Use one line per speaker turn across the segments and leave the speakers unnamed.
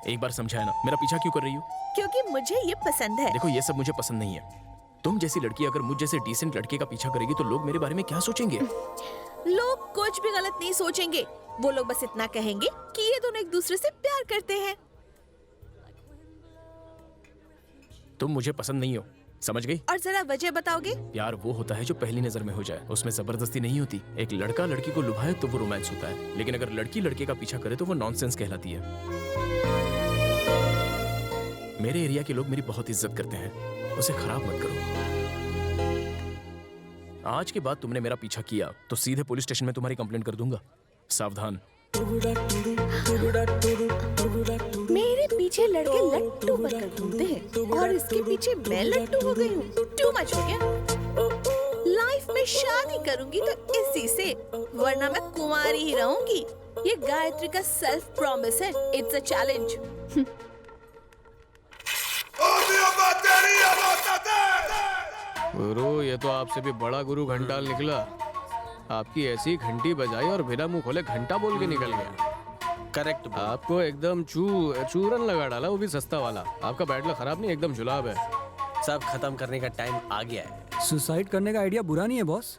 एक बार समझाया ना, मेरा पीछा क्यों कर रही हो?
क्योंकि मुझे ये पसंद है।
देखो ये सब मुझे पसंद नहीं है। तुम जैसी लड़की अगर मुझ जैसे डिसेंट लड़के का पीछा करेगी तो लोग मेरे बारे में क्या सोचेंगे?
लोग कुछ भी गलत नहीं सोचेंगे। वो लोग बस इतना कहेंगे कि ये दोनों एक दूसरे से प्यार करते हैं।
तुम मुझे पसंद नहीं हो, समझ गई?
और जरा वजह बताओगे?
प्यार वो होता है जो पहली नजर में हो जाए, उसमें जबरदस्ती नहीं होती। एक लड़का लड़की को लुभाए तो वो रोमांस होता है, लेकिन अगर लड़की लड़के का पीछा करे तो वो नॉनसेंस कहलाती है। मेरे एरिया के लोग मेरी बहुत इज्जत करते हैं, उसे खराब मत करो। आज के बाद तुमने मेरा पीछा किया तो सीधे पुलिस स्टेशन में तुम्हारी कंप्लेंट कर दूंगा, सावधान।
मेरे पीछे लड़के लट्टू बनकर घूमते हैं और इसके पीछे मैं लट्टू हो गई हूँ। टू मच हो गया। लाइफ में शादी करूंगी तो इसी से, वरना मैं कुंवारी ही रहूंगी। ये गायत्री का सेल्फ प्रॉमिस है। It's a challenge.
गुरु, ये तो आपसे भी बड़ा गुरु घंटाल निकला। आपकी ऐसी घंटी बजाई और बिना मुंह खोले घंटा बोल के निकल गया।
करेक्ट।
आपको एकदम चूरन लगा डाला, वो भी सस्ता वाला। आपका बैटला खराब नहीं, एकदम जुलाब है।
सब खत्म करने का टाइम आ गया है।
सुसाइड करने का आइडिया बुरा नहीं है बॉस।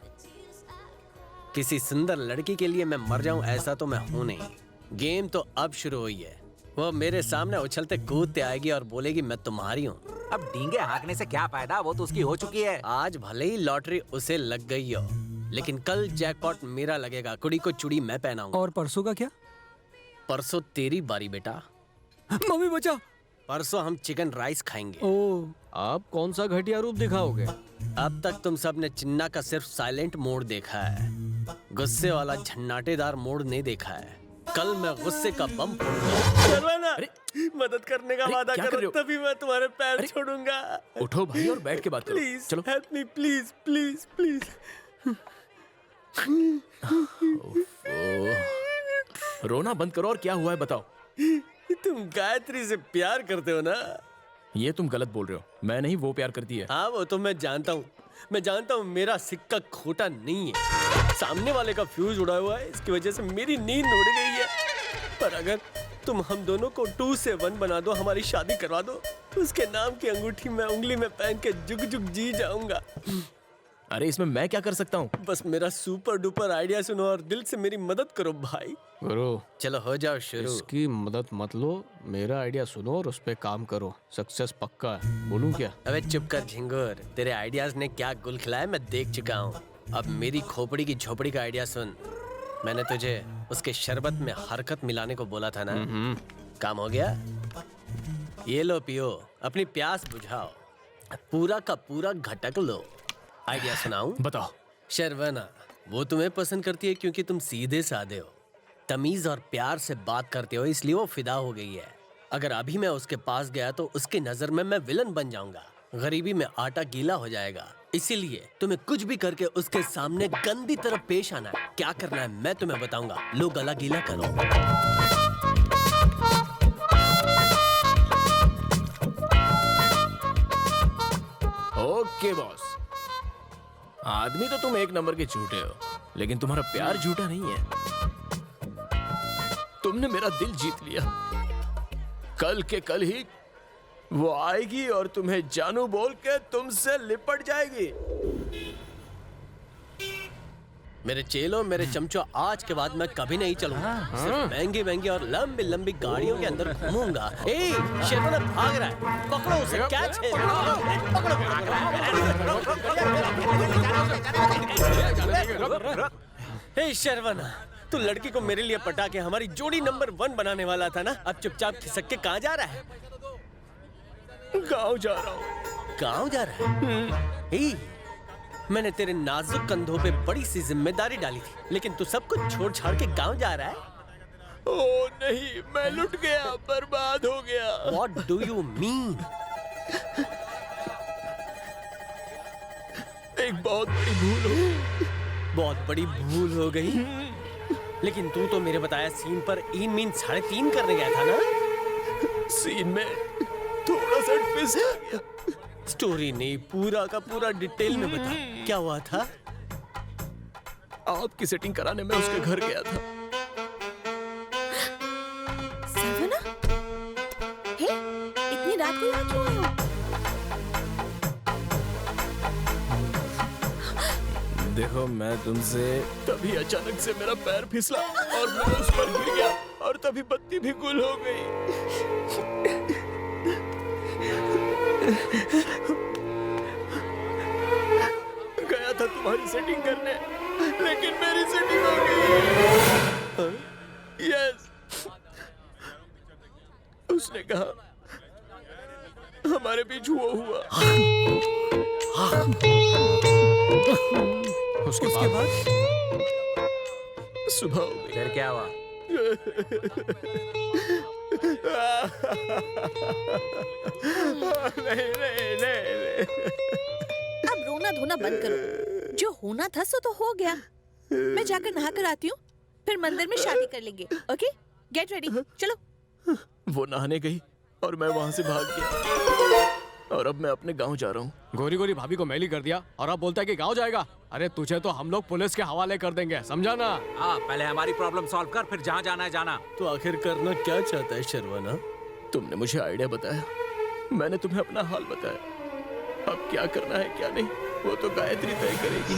किसी सुंदर लड़की के लिए मैं मर जाऊं ऐसा तो मैं हूं नहीं। गेम तो अब शुरू हुई है। वो मेरे सामने उछलते कूदते आएगी और बोलेगी मैं तुम्हारी हूँ।
अब डींगे हाँकने से क्या फायदा, वो तो उसकी हो चुकी है।
आज भले ही लॉटरी उसे लग गई हो, लेकिन कल जैकपॉट मेरा लगेगा। कुड़ी को चूड़ी मैं पहनाऊंगा।
और परसों का क्या?
परसों तेरी बारी बेटा।
मम्मी बचा।
परसों हम चिकन राइस खाएंगे।
ओ, आप कौन सा घटिया रूप दिखाओगे?
अब तक तुम सब ने चिन्ना का सिर्फ साइलेंट मोड देखा है, गुस्से वाला झन्नाटेदार मोड नहीं देखा है। कल मैं गुस्से का बम फोड़ूंगा। मदद करने का वादा करो, तभी मैं तुम्हारे पैर छोड़ूंगा।
उठो भाई और बैठ के बात करो।
प्लीज
चलो
help me, please please please.
रोना बंद करो और क्या हुआ है बताओ।
तुम गायत्री से प्यार करते हो ना?
ये तुम गलत बोल रहे हो। मैं नहीं, वो प्यार करती है।
हाँ वो तो मैं जानता हूँ। मैं जानता हूँ मेरा सिक्का खोटा नहीं है। सामने वाले का फ्यूज उड़ा हुआ है, इसकी वजह से मेरी नींद उड़ गई है। पर अगर तुम हम दोनों को 2 से 1 बना दो, हमारी शादी करवा दो, तो उसके नाम की अंगूठी मैं उंगली में पहन के जुग जुग जी जाऊंगा।
अरे इसमें मैं क्या कर सकता हूँ?
बस मेरा सुपर डुपर आइडिया सुनो और दिल से मेरी मदद करो भाई।
गुरु,
चलो हो जाओ शुरू।
इसकी मदद मत लो, मेरा आइडिया सुनो और उस पे काम करो। सक्सेस पक्का है। बोलूं क्या?
अबे चुप कर झिंगुर, तेरे आइडियाज ने क्या गुल खिलाया मैं देख चुका हूँ। अब मेरी खोपड़ी की झोपड़ी का आइडिया सुन। मैंने तुझे उसके शरबत में हरकत मिलाने को बोला था ना? काम हो गया? ये लो पियो, अपनी प्यास बुझाओ, पूरा का पूरा घटक लो। आइडिया सुनाऊं?
बताओ।
शर्वना, वो तुम्हें पसंद करती है क्योंकि तुम सीधे साधे हो, तमीज और प्यार से बात करते हो, इसलिए वो फिदा हो गई है। अगर अभी मैं उसके पास गया तो उसकी नजर में मैं विलन बन जाऊंगा, गरीबी में आटा गीला हो जाएगा। इसीलिए तुम्हें कुछ भी करके उसके सामने गंदी तरह पेश आना है। क्या करना है मैं तुम्हें बताऊंगा। लो गला गीला करो।
ओके बॉस, आदमी तो तुम एक नंबर के झूठे हो, लेकिन तुम्हारा प्यार झूठा नहीं है। तुमने मेरा दिल जीत लिया। कल के कल ही वो आएगी और तुम्हें जानू बोल के तुमसे लिपट जाएगी।
मेरे चेलों, मेरे चमचों, आज के बाद मैं कभी नहीं चलूंगा। सिर्फ महंगी महंगी और लंबी लंबी गाड़ियों के अंदर घूमूंगा। ए, शर्वना भाग रहा है, पकड़ो उसे। कैच है, पकड़ो। हे शर्वना, तू लड़की को मेरे लिए पटा के हमारी जोड़ी नंबर 1 बनाने वाला था ना? अब चुपचाप खिसक के कहाँ जा रहा है?
गाँव जा रहा हूँ।
गाँव जा रहा है? मैंने तेरे नाजुक कंधों पे बड़ी सी जिम्मेदारी डाली थी, लेकिन तू सब कुछ छोड़ छाड़ के गांव जा रहा है।
ओ नहीं, मैं लुट गया, बर्बाद हो गया।
What do you mean?
एक बहुत बड़ी भूल हो।
बहुत बड़ी भूल हो गई? लेकिन तू तो मेरे बताया सीन पर इन मीन 3.5 करने गया था ना?
सीन में थोड़ा सा ट्विस्ट आ गया।
स्टोरी नहीं, पूरा का पूरा डिटेल में बता, क्या हुआ था?
आपकी सेटिंग कराने में उसके घर गया था।
सर्वना?
देखो मैं तुमसे तभी अचानक से मेरा पैर फिसला और मैं उस पर गिर गया और तभी बत्ती भी गुल हो गई। गया था तुम्हारी सेटिंग करने, लेकिन मेरी सेटिंग हो गई। यस, उसने कहा हमारे बीच हुआ हुआ।
उसके बाद
सुबह हो गई।
फिर क्या हुआ?
नहीं नहीं नहीं,
अब रोना धोना बंद करो। जो होना था सो तो हो गया। मैं जाकर नहा कर आती हूँ, फिर मंदिर में शादी कर लेंगे। ओके, गेट रेडी, चलो।
वो नहाने गई और मैं वहां से भाग गया और अब मैं अपने गांव जा रहा हूँ।
गोरी गोरी भाभी को मैली कर दिया और अब बोलता है कि गांव जाएगा। अरे तुझे तो हम लोग पुलिस के हवाले कर देंगे, समझा ना?
हाँ, पहले हमारी प्रॉब्लम सॉल्व कर, फिर जहाँ जाना है जाना।
तो आखिर करना क्या चाहता है शर्वना?
तुमने मुझे आइडिया बताया, मैंने तुम्हें अपना हाल बताया। अब क्या करना है क्या नहीं वो तो गायत्री तय करेगी।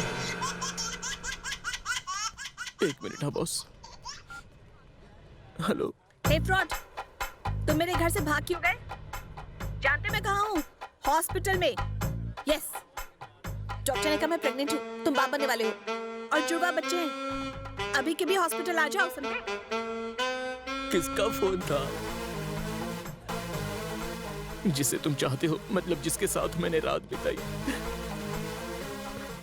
एक मिनट। हाँ बॉस। हेलो।
हे फ्रॉड, तुम मेरे घर से भाग क्यों गए? जानते मैं कहाँ हूँ? हॉस्पिटल में। यस, डॉक्टर ने कहा मैं प्रेग्नेंट हूँ, तुम बाप बनने वाले हो और जुड़वा बच्चे हैं। अभी के भी हॉस्पिटल आ जाओ, समझे?
किसका फोन था? जिसे तुम चाहते हो, मतलब जिसके साथ मैंने रात बिताई।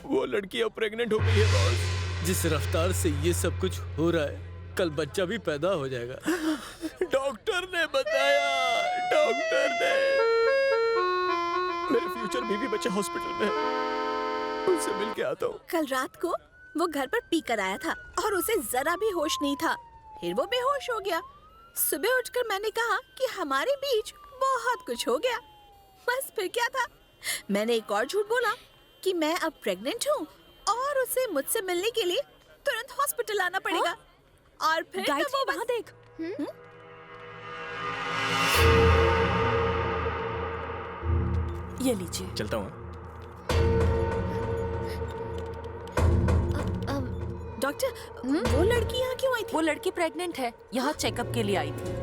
वो लड़की अब प्रेग्नेंट हो गई है बॉस।
जिस रफ्तार से ये सब कुछ हो रहा है, कल बच्चा भी पैदा हो जाएगा।
डॉक्टर ने बताया, डॉक्टर ने। मेरे फ्यूचर बेबी बच्चा हॉस्पिटल में है, उनसे मिल के आता हूँ।
कल रात को वो घर पर पी कर आया था और उसे जरा भी होश नहीं था। फिर वो बेहोश हो गया। सुबह उठकर मैंने कहा कि हमारे बीच बहुत कुछ हो गया। बस फिर क्या था, मैंने एक और झूठ बोला कि मैं अब प्रेग्नेंट हूँ और उसे मुझसे मिलने के लिए तुरंत हॉस्पिटल आना पड़ेगा। और फिर तो वो वहाँ देख।
ये लीजिए।
चलता हूँ।
डॉक्टर, वो लड़की यहाँ क्यों आई थी?
वो लड़की प्रेग्नेंट है, यहाँ चेकअप के लिए आई थी।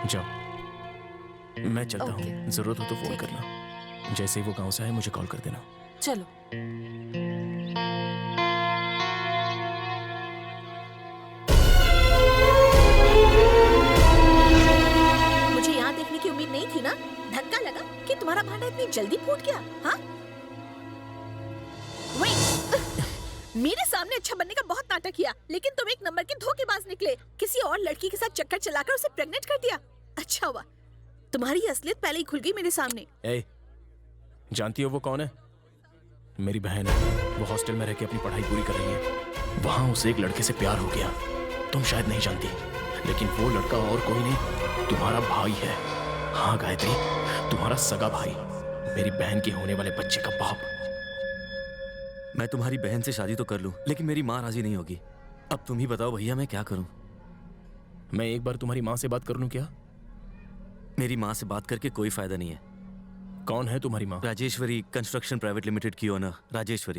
जाओ, मैं चलता हूँ। जरूरत हो तो फोन करना। जैसे ही वो गांव से आए मुझे कॉल कर देना।
चलो।
मुझे यहाँ देखने की उम्मीद नहीं थी ना? धक्का लगा कि तुम्हारा भांडा इतनी जल्दी फूट गया। हाँ, मेरे सामने अच्छा बनने का बहुत नाटक किया, लेकिन तुम एक नंबर के धोखेबाज निकले। किसी और लड़की के साथ चक्कर चलाकर उसे प्रेग्नेंट कर दिया। अच्छा हुआ, तुम्हारी असलियत पहले ही खुल गई मेरे सामने।
ए, जानती हो वो कौन है? मेरी बहन है। वो हॉस्टल में रह के अपनी पढ़ाई पूरी कर रही है। वहां उसे एक लड़के से प्यार हो गया। तुम शायद नहीं जानती, लेकिन वो लड़का और कोई नहीं, तुम्हारा भाई है। हाँ गायत्री, तुम्हारा सगा भाई, मेरी बहन के होने वाले बच्चे का बाप।
मैं तुम्हारी बहन से शादी तो कर लूं, लेकिन मेरी माँ राजी नहीं होगी। अब तुम ही बताओ भैया, मैं क्या करूं?
मैं एक बार तुम्हारी माँ से बात कर लूं क्या?
मेरी माँ से बात करके कोई फायदा नहीं है।
कौन है तुम्हारी माँ?
राजेश्वरी कंस्ट्रक्शन प्राइवेट लिमिटेड की ओनर राजेश्वरी।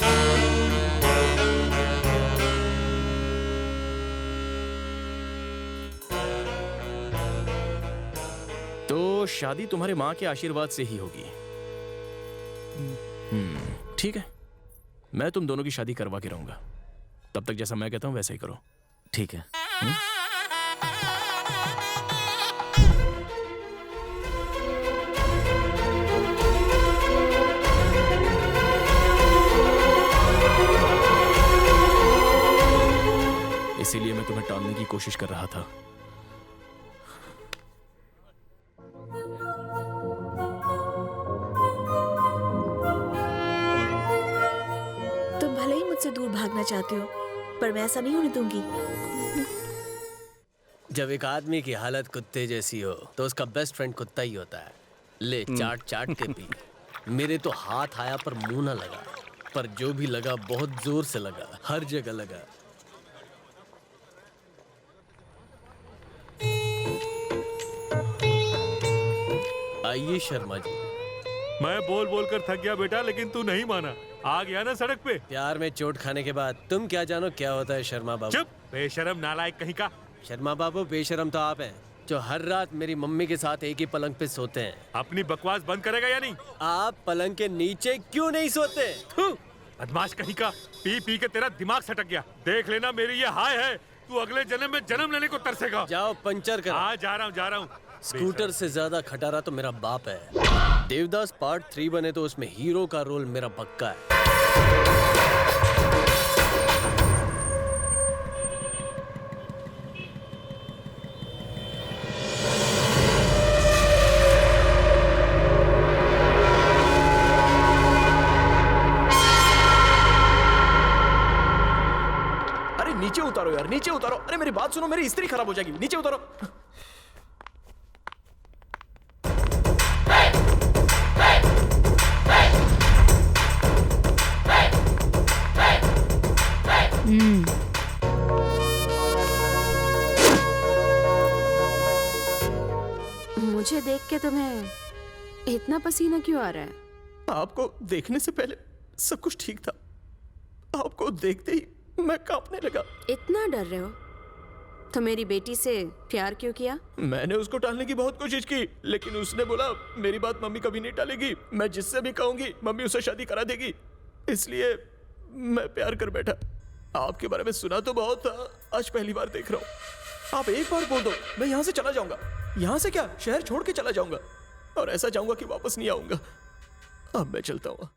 तो शादी तुम्हारे माँ के आशीर्वाद से ही होगी। ठीक है, मैं तुम दोनों की शादी करवा के रहूंगा। तब तक जैसा मैं कहता हूं वैसा ही करो।
ठीक है।
इसीलिए मैं तुम्हें टालने की कोशिश कर रहा था।
तुम भले ही मुझसे दूर भागना चाहते हो, पर मैं ऐसा नहीं होने दूंगी।
जब एक आदमी की हालत कुत्ते जैसी हो तो उसका बेस्ट फ्रेंड कुत्ता ही होता है। ले चाट चाट के पी। मेरे तो हाथ आया पर मुंह ना लगा। पर जो भी लगा बहुत जोर से लगा, हर जगह लगा। आइए शर्मा जी।
मैं बोल बोल कर थक गया बेटा, लेकिन तू नहीं माना। आ गया ना सड़क पे।
प्यार में चोट खाने के बाद तुम क्या जानो क्या होता है शर्मा बाबू।
चुप, बेशरम नालायक कहीं का।
शर्मा बाबू, बेशरम तो आप हैं जो हर रात मेरी मम्मी के साथ एक ही पलंग पे सोते हैं।
अपनी बकवास बंद करेगा या नहीं?
आप पलंग के नीचे क्यों नहीं सोते?
बदमाश कहीं का, पी पी के तेरा दिमाग सटक गया। देख लेना मेरी ये हाय है, तू अगले जन्म में जन्म लेने को तरसेगा।
जाओ पंचर कर।
हाँ जा रहा हूँ।
स्कूटर से ज्यादा खटारा तो मेरा बाप है। देवदास पार्ट 3 बने तो उसमें हीरो का रोल मेरा पक्का है।
अरे नीचे उतारो यार, नीचे उतारो। अरे मेरी बात सुनो, मेरी इस्त्री खराब हो जाएगी। नीचे उतारो।
मुझे देख के तुम्हें इतना पसीना क्यों आ रहा है?
आपको देखने से पहले सब कुछ ठीक था, आपको देखते ही मैं कांपने लगा।
इतना डर रहे हो तो मेरी बेटी से प्यार क्यों किया?
मैंने उसको टालने की बहुत कोशिश की, लेकिन उसने बोला मेरी बात मम्मी कभी नहीं टालेगी, मैं जिससे भी कहूंगी मम्मी उसे शादी करा देगी। इसलिए मैं प्यार कर बैठा। आपके बारे में सुना तो बहुत था, आज पहली बार देख रहा हूँ। आप एक बार बोल दो, मैं यहाँ से चला जाऊंगा। यहाँ से क्या, शहर छोड़ के चला जाऊंगा, और ऐसा जाऊंगा कि वापस नहीं आऊंगा। अब मैं चलता हूँ।